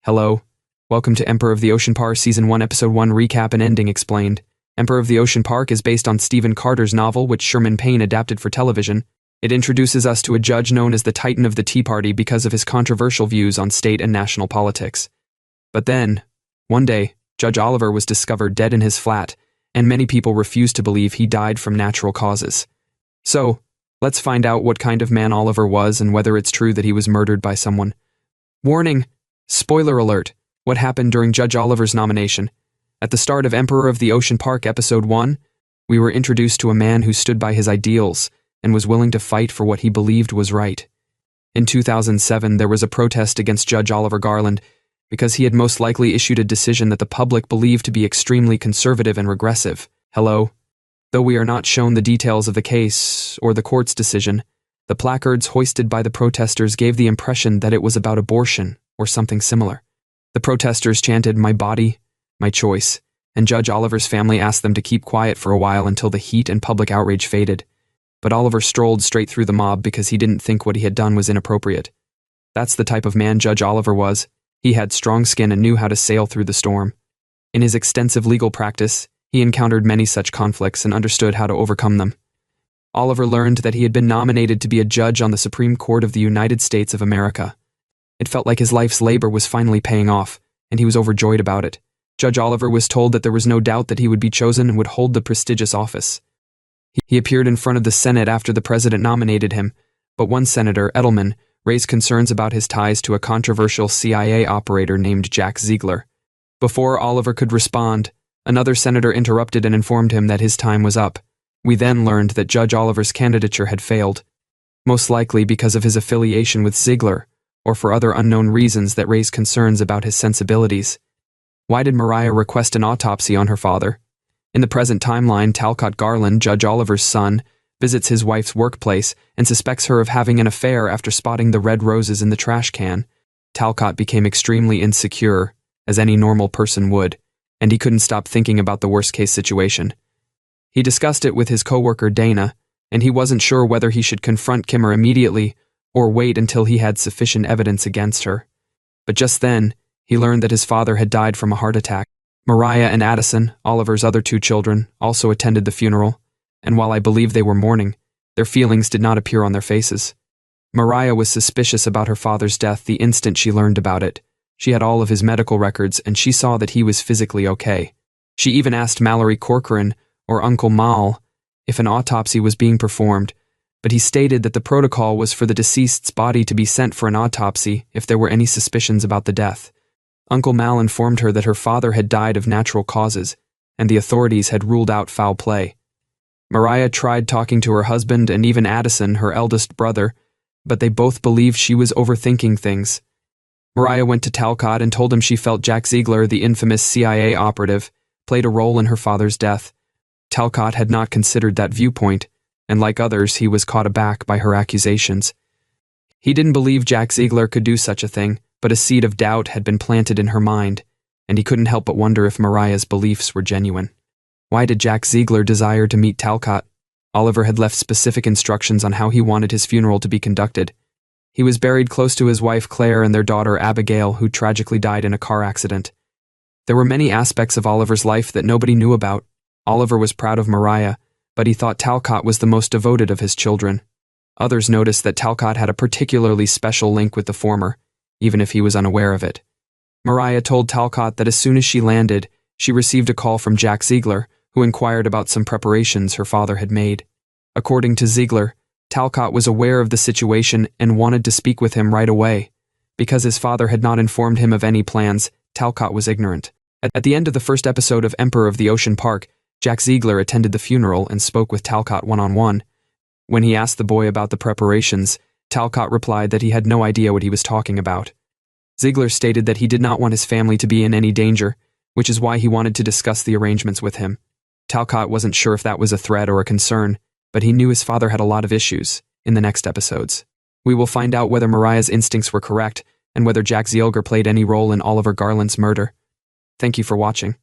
Hello. Welcome to Emperor of the Ocean Park Season 1 Episode 1 Recap and Ending Explained. Emperor of the Ocean Park is based on Stephen Carter's novel, which Sherman Payne adapted for television. It introduces us to a judge known as the Titan of the Tea Party because of his controversial views on state and national politics. But then, one day, Judge Oliver was discovered dead in his flat, and many people refused to believe he died from natural causes. So, let's find out what kind of man Oliver was and whether it's true that he was murdered by someone. Warning! Spoiler alert! What happened during Judge Oliver's nomination? At the start of Emperor of the Ocean Park Episode 1, we were introduced to a man who stood by his ideals and was willing to fight for what he believed was right. In 2007, there was a protest against Judge Oliver Garland because he had most likely issued a decision that the public believed to be extremely conservative and regressive. Hello? Though we are not shown the details of the case or the court's decision, the placards hoisted by the protesters gave the impression that it was about abortion or something similar. The protesters chanted, "My body, my choice," and Judge Oliver's family asked them to keep quiet for a while until the heat and public outrage faded. But Oliver strolled straight through the mob because he didn't think what he had done was inappropriate. That's the type of man Judge Oliver was. He had strong skin and knew how to sail through the storm. In his extensive legal practice, he encountered many such conflicts and understood how to overcome them. Oliver learned that he had been nominated to be a judge on the Supreme Court of the United States of America. It felt like his life's labor was finally paying off, and he was overjoyed about it. Judge Oliver was told that there was no doubt that he would be chosen and would hold the prestigious office. He appeared in front of the Senate after the president nominated him, but one senator, Edelman, raised concerns about his ties to a controversial CIA operator named Jack Ziegler. Before Oliver could respond, another senator interrupted and informed him that his time was up. We then learned that Judge Oliver's candidature had failed, most likely because of his affiliation with Ziegler, or for other unknown reasons that raised concerns about his sensibilities. Why did Mariah request an autopsy on her father? In the present timeline, Talcott Garland, Judge Oliver's son, visits his wife's workplace and suspects her of having an affair after spotting the red roses in the trash can. Talcott became extremely insecure, as any normal person would, and he couldn't stop thinking about the worst-case situation. He discussed it with his coworker Dana, and he wasn't sure whether he should confront Kimmer immediately or wait until he had sufficient evidence against her. But just then, he learned that his father had died from a heart attack. Mariah and Addison, Oliver's other two children, also attended the funeral, and while I believe they were mourning, their feelings did not appear on their faces. Mariah was suspicious about her father's death the instant she learned about it. She had all of his medical records, and she saw that he was physically okay. She even asked Mallory Corcoran, or Uncle Mal, if an autopsy was being performed, but he stated that the protocol was for the deceased's body to be sent for an autopsy if there were any suspicions about the death. Uncle Mal informed her that her father had died of natural causes, and the authorities had ruled out foul play. Mariah tried talking to her husband and even Addison, her eldest brother, but they both believed she was overthinking things. Mariah went to Talcott and told him she felt Jack Ziegler, the infamous CIA operative, played a role in her father's death. Talcott had not considered that viewpoint, and like others, he was caught aback by her accusations. He didn't believe Jack Ziegler could do such a thing, but a seed of doubt had been planted in her mind, and he couldn't help but wonder if Mariah's beliefs were genuine. Why did Jack Ziegler desire to meet Talcott? Oliver had left specific instructions on how he wanted his funeral to be conducted. He was buried close to his wife Claire and their daughter Abigail, who tragically died in a car accident. There were many aspects of Oliver's life that nobody knew about. Oliver was proud of Mariah, but he thought Talcott was the most devoted of his children. Others noticed that Talcott had a particularly special link with the former, even if he was unaware of it. Mariah told Talcott that as soon as she landed, she received a call from Jack Ziegler, who inquired about some preparations her father had made. According to Ziegler, Talcott was aware of the situation and wanted to speak with him right away. Because his father had not informed him of any plans, Talcott was ignorant. At the end of the first episode of Emperor of the Ocean Park, Jack Ziegler attended the funeral and spoke with Talcott one-on-one. When he asked the boy about the preparations, Talcott replied that he had no idea what he was talking about. Ziegler stated that he did not want his family to be in any danger, which is why he wanted to discuss the arrangements with him. Talcott wasn't sure if that was a threat or a concern, but he knew his father had a lot of issues. In the next episodes, we will find out whether Mariah's instincts were correct and whether Jack Ziegler played any role in Oliver Garland's murder. Thank you for watching.